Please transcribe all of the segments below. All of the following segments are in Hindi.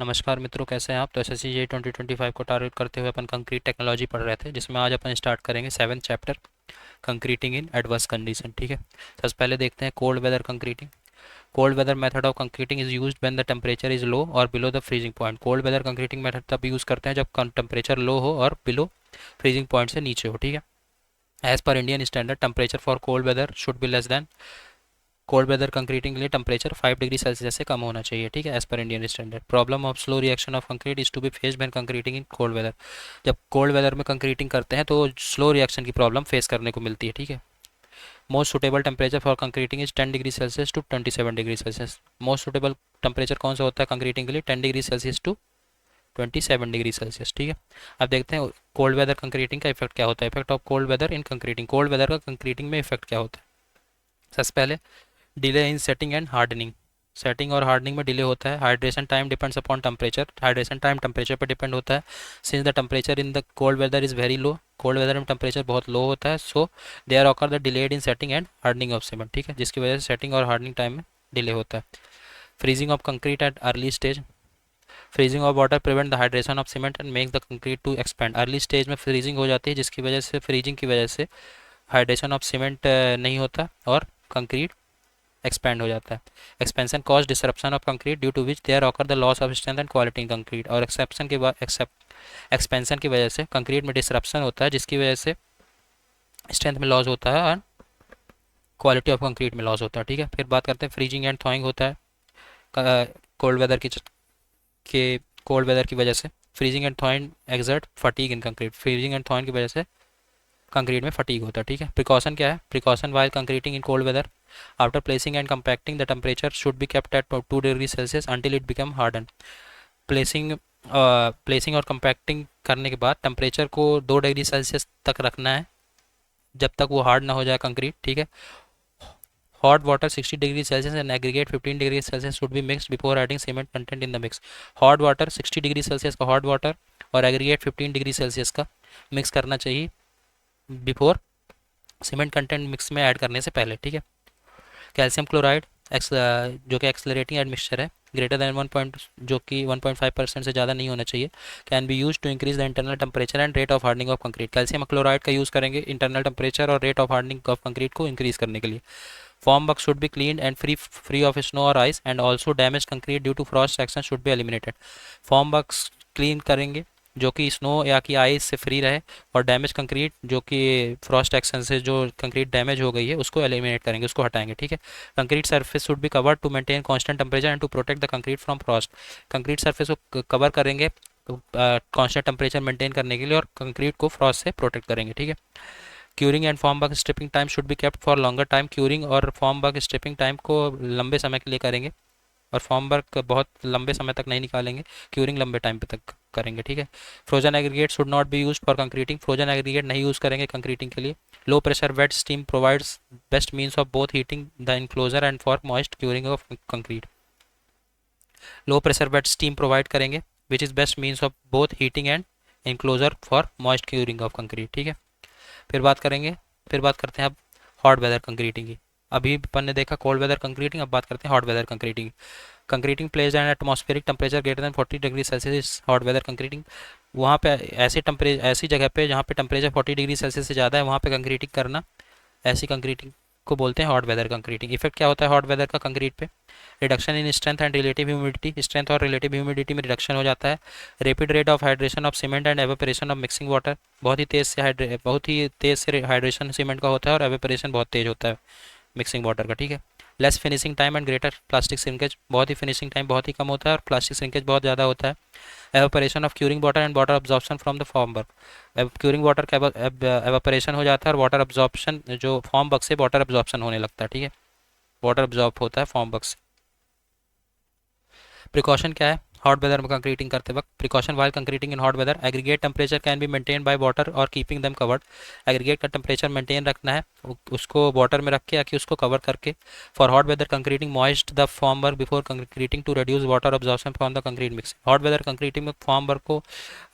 नमस्कार मित्रों, कैसे हैं आप। तो एसएससी जे 2025 को टारगेट करते हुए अपन कंक्रीट टेक्नोलॉजी पढ़ रहे थे, जिसमें आज अपन स्टार्ट करेंगे 7th chapter concreting in adverse condition. ठीक है, सबसे पहले देखते हैं cold weather concreting. Cold weather method of concreting is used when the temperature is low और below the freezing point. Cold weather concreting method तब यूज़ करते हैं जब टेम्परेचर लो हो और बिलो फ्रीजिंग पॉइंट से नीचे हो। ठीक है, एज पर Indian standard temperature for cold weather should be less than. Cold weather concreting के लिए टेम्परेचर 5 डिग्री सेल्सियस से कम होना चाहिए। ठीक है, एज पर Indian standard. Problem of slow reaction of concrete is to be faced when concreting in cold weather. जब कोल्ड वेदर में कंक्रीटिंग करते हैं तो स्लो रिएक्शन की प्रॉब्लम फेस करने को मिलती है। ठीक है, most suitable temperature for concreting is 10 degree Celsius to 27 degree Celsius. Most suitable temperature कौन सा होता है कंक्रीटिंग के लिए? 10 degree Celsius to 27 degree Celsius. ठीक है, अब देखते हैं कोल्ड वेदर कंक्रीटिंग का इफेक्ट क्या होता है। Effect of cold weather in concreting. Cold weather का कंक्रीटिंग में इफेक्ट क्या होता है? सबसे पहले delay in setting and hardening. Setting और हार्डनिंग में डिले होता है। Hydration time depends upon temperature. Hydration time temperature पर डिपेंड होता है। Since the temperature in the cold weather is very low, cold weather में टेम्परेचर बहुत लो होता है, so they are occur the delayed in setting and hardening of cement. ठीक है, जिसकी वजह से सेटिंग और हार्डनिंग टाइम में डिले होता है। Freezing of concrete at early stage. Freezing of water prevent the hydration of cement and make the concrete to expand. Early stage में फ्रीजिंग हो जाती है, जिसकी वजह से फ्रीजिंग की वजह से हाइड्रेशन ऑफ सीमेंट नहीं होता और कंक्रीट एक्सपेंड हो जाता है। Expansion cause disruption of concrete due to which there occur the loss of strength and quality in concrete. और एक्सेप्शन के बाद एक्सपेंशन की वजह से कंक्रीट में डिसरप्शन होता है, जिसकी वजह से स्ट्रेंथ में लॉस होता है और क्वालिटी ऑफ कंक्रीट में लॉस होता है। ठीक है, फिर बात करते हैं फ्रीजिंग एंड थॉइंग होता है कोल्ड वेदर के कोल्ड वेदर की वजह से। Freezing and थॉइंग exert fatigue in concrete. Freezing and थॉइंग की वजह से कंक्रीट में फटीग होता है। ठीक है, प्रिकॉशन क्या है? Precaution while concreting in cold weather after placing and compacting the temperature should be kept at 2 degree Celsius until it become harden. Placing placing और कंपैक्टिंग करने के बाद टेम्परेचर को 2 डिग्री सेल्सियस तक रखना है, जब तक वो हार्ड ना हो जाए कंक्रीट। ठीक है, hot water 60 degree Celsius and aggregate 15 degree Celsius should be mixed before adding cement content in the mix. Hot water 60 degree Celsius का हॉट वाटर और एग्रीगेट 15 डिग्री सेल्सियस का मिक्स करना चाहिए बिफोर सीमेंट कंटेंट मिक्स में ऐड करने से पहले। ठीक है, कैल्शियम क्लोराइड जो कि एक्सलरेटिंग एडमिक्सचर है, ग्रेटर दैन 1 जो कि 1.5% से ज़्यादा नहीं होना चाहिए, can be use to increase the internal temperature and rate of hardening of concrete. Calcium chloride का यूज़ करेंगे इंटरनल टेम्परेचर और rate of hardening of concrete को इंक्रीज करने के लिए। Form work should be clean and free of snow और ice and also damage concrete due to frost section should be eliminated. Form work clean करेंगे जो कि स्नो या कि आइस से फ्री रहे, और डैमेज कंक्रीट जो कि फ्रॉस्ट एक्शन से जो कंक्रीट डैमेज हो गई है उसको एलिमिनेट करेंगे, उसको हटाएंगे। ठीक है, concrete surface should be covered to maintain constant temperature and to protect the concrete from frost. Concrete surface को कवर करेंगे कांस्टेंट टेम्परेचर मेंटेन करने के लिए और कंक्रीट को फ्रॉस्ट से प्रोटेक्ट करेंगे। ठीक है, curing and form work stripping time should be kept for longer time. Curing और फॉर्म वर्क स्ट्रिपिंग टाइम को लंबे समय के लिए करेंगे और फॉर्म वर्क बहुत लंबे समय तक नहीं निकालेंगे, क्यूरिंग लंबे टाइम पे तक करेंगे। ठीक है, frozen aggregate should not be use for concreting. Frozen aggregate नहीं यूज़ करेंगे कंक्रीटिंग के लिए। Low pressure wet steam provides best means of both heating the enclosure and for moist curing of concrete. Low pressure wet steam provide करेंगे which is best means of both heating and enclosure for moist curing of concrete. ठीक है, फिर बात करेंगे, फिर बात करते हैं अब हॉट वेदर कंक्रीटिंग की। अभी अपन ने देखा कोल्ड वेदर कंक्रीटिंग, अब बात करते हैं hot weather concreting. Concreting place and atmospheric temperature greater than 40 degree Celsius hot weather concreting. वहाँ पे ऐसी जगह पे जहाँ पे टेम्परेचर 40 डिग्री सेल्सियस से ज़्यादा है, वहाँ पे कंक्रीटिंग करना, ऐसी कंक्रीटिंग को बोलते हैं हॉट वेदर कंक्रीटिंग। इफेक्ट क्या होता है हॉट वेदर का कंक्रीट पे? Reduction in strength and relative humidity. Strength और रिलेटिव ह्यूमिडिटी में रिडक्शन हो जाता है। Rapid rate of hydration of cement and evaporation of mixing water. बहुत ही तेज़ से हाइड्रेशन सीमेंट का होता है और एवेपोरेशन बहुत तेज़ होता है मिक्सिंग वाटर का। ठीक है, less finishing time and greater plastic shrinkage. बहुत ही फिनिशिंग टाइम बहुत ही कम होता है और प्लास्टिक श्रिंकेज बहुत ज़्यादा होता है। Evaporation of curing water and water absorption from the form work. Curing water का एवेपोरेशन हो जाता है और वाटर अब्जॉर्प्शन जो फॉर्म वर्क से वाटर अब्जॉर्प्शन होने लगता है। ठीक है, वाटर अब्जॉर्ब होता है फॉर्म वर्क से। प्रिकॉशन क्या है हॉट वेदर में कंक्रीटिंग करते वक्त? Precaution while concreting in hot weather, aggregate temperature can be maintain by water और कीपिंग देम कवर्ड। एग्रीगेट का टेम्परेचर मेंटेन रखना है, उसको वाटर में रख के या कि उसको कवर करके। For hot weather concreting moist the form work before concreting to reduce water absorption from the concrete mix. Hot weather concreting में फॉर्म वर्क को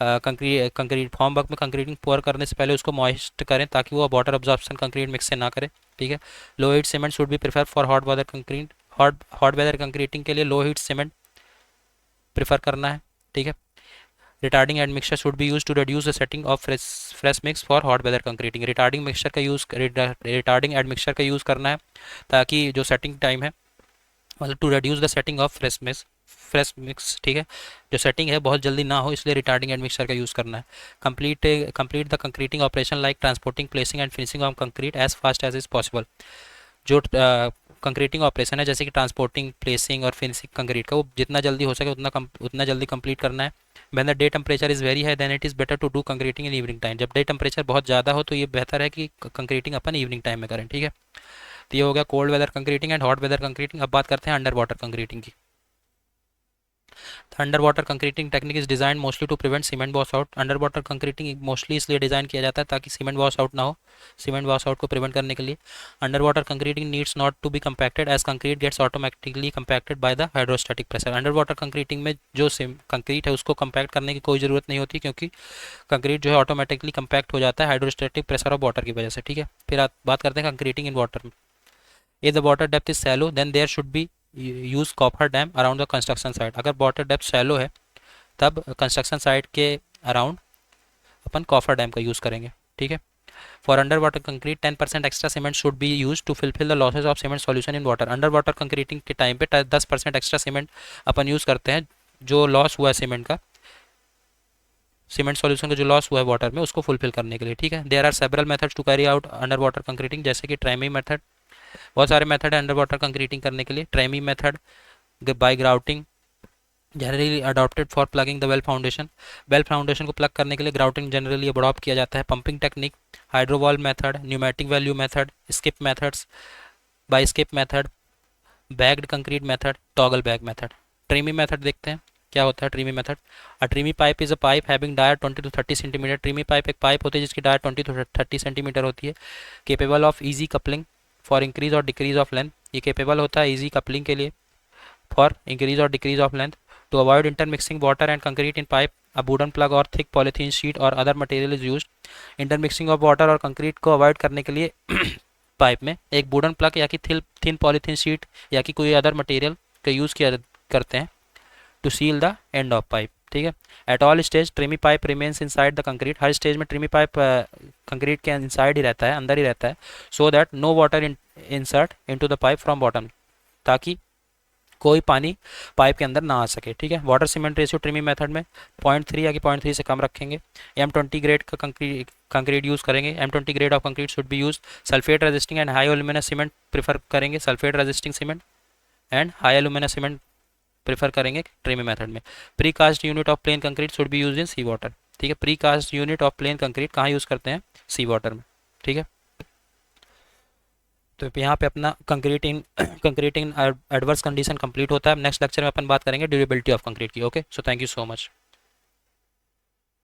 कंक्रीट फॉर्म वर्क में कंक्रीटिंग पोर करने से पहले उसको मॉइस्ट करें ताकि वो वाटर अब्जॉर्प्शन कंक्रीट मिक्स से ना करे। ठीक है, low heat cement should be prefer for hot weather concrete. Hot weather concreting के लिए लो हीट सीमेंट प्रेफर करना है, ठीक है। Retarding admixture should be use to reduce the setting of fresh mix for hot weather concreting. Retarding admixture का यूज़ करना है ताकि जो सेटिंग टाइम है, मतलब to reduce the setting of fresh mix, ठीक है, जो सेटिंग है बहुत जल्दी ना हो, इसलिए रिटार्डिंग एडमिक्सचर का यूज़ करना है। Complete the concreting operation like transporting, placing and finishing of concrete as fast as is possible. जो कंक्रीटिंग ऑपरेशन है जैसे कि ट्रांसपोर्टिंग, प्लेसिंग और फिनिशिंग कंक्रीट का, वो जितना जल्दी हो सके उतना जल्दी कंप्लीट करना है। When the day temperature is very high then it is better to do concreting in evening time. जब डे टेम्परेचर बहुत ज़्यादा हो तो ये बेहतर है कि कंक्रीटिंग अपन इवनिंग टाइम में करें, ठीक है। तो ये हो गया cold weather concreting and hot weather concreting. अब बात करते हैं अंडर वाटर कंक्रीटिंग की। Under water concreting technique is design mostly to prevent cement wash out. Under water concreting mostly इसलिए डिज़ाइन किया जाता है ताकि सीमेंट वॉश आउट ना हो, सीमेंट वॉश आउट को प्रिवेंट करने के लिए। Under water concreting needs not to be compacted as concrete gets automatically compacted by the hydrostatic pressure. Under water concreting में जो कंक्रीट है उसको कंपैक्ट करने की कोई ज़रूरत नहीं होती, क्योंकि कंक्रीट जो है ऑटोमेटिकली कंपैक्ट हो जाता है हाइड्रोस्टैटिक प्रेशर ऑफ वाटर की वजह से, ठीक है। फिर आप बात करते हैं कंक्रीटिंग इन वाटर में। If the water depth is shallow, then there should be use coffer dam around the construction site। अगर वाटर डेप्थ शैलो है तब कंस्ट्रक्शन साइट के अराउंड अपन कॉफर डैम का यूज़ करेंगे, ठीक है। For under water concrete 10% extra cement should be use to fulfil the losses of cement solution in water. Under water concreting के टाइम पे 10% एक्स्ट्रा सीमेंट अपन यूज़ करते हैं, जो लॉस हुआ है सीमेंट सॉल्यूशन का जो लॉस हुआ है वाटर में, उसको फुलफिल करने के लिए, ठीक है। There are several methods to carry out under water concreting, जैसे कि ट्राइमी मेथड। बहुत सारे मेथड है अंडर वाटर कंक्रीटिंग करने के लिए। Tremie method by grouting, generally adopted for plugging the well foundation. Well foundation को प्लग करने के लिए ग्राउटिंग जनरली अडॉप्ट किया जाता है। Pumping technique, hydrovalve method, pneumatic value method, skip methods, by skip method, bagged concrete method, toggle bag method. Tremie method देखते हैं क्या होता है tremie method. A tremie pipe is a pipe having diameter 20 to 30 centimetre. Tremie pipe एक पाइप होती है जिसकी डायर 20 to 30 सेंटीमीटर होती है। Capable of easy coupling for increase और डिक्रीज ऑफ लेंथ। ये केपेबल होता है ईजी कपलिंग के लिए, फॉर इंक्रीज और decrease of length. To avoid intermixing water and concrete in pipe, a wooden plug और थिक पॉलीथीन शीट और other material is used. Intermixing of water और कंक्रीट को अवॉइड करने के लिए पाइप में एक वुडन प्लग या कि थिन पॉलीथीन शीट या कि कोई अदर मटेरियल का यूज़ किया करते हैं to seal the end of pipe, ठीक है। At all stage tremie pipe remains inside the concrete. हर स्टेज में ट्रिमी पाइप कंक्रीट के इनसाइड ही रहता है, अंदर ही रहता है। So that no water insert into the pipe from bottom, ताकि कोई पानी पाइप के अंदर ना आ सके, ठीक है। वाटर सीमेंट रेशियो ट्रिमी मेथड में 0.3 या कि 0.3 से कम रखेंगे। M20 ग्रेड का कंक्रीट यूज़ करेंगे। M20 grade of concrete should be use. Sulphate resisting and high aluminous cement prefer करेंगे। Sulphate resisting cement and high aluminous cement prefer करेंगे ट्रिमी मेथड में। Precast unit of plain concrete should be use in sea water, ठीक है। Precast unit of plain concrete कहाँ यूज़ करते हैं? सी वाटर में, ठीक है। तो यहाँ पे अपना कंक्रीटिंग एडवर्स कंडीशन कंप्लीट होता है। नेक्स्ट लेक्चर में अपन बात करेंगे ड्यूरेबिलिटी ऑफ कंक्रीट की। Okay, so thank you so much.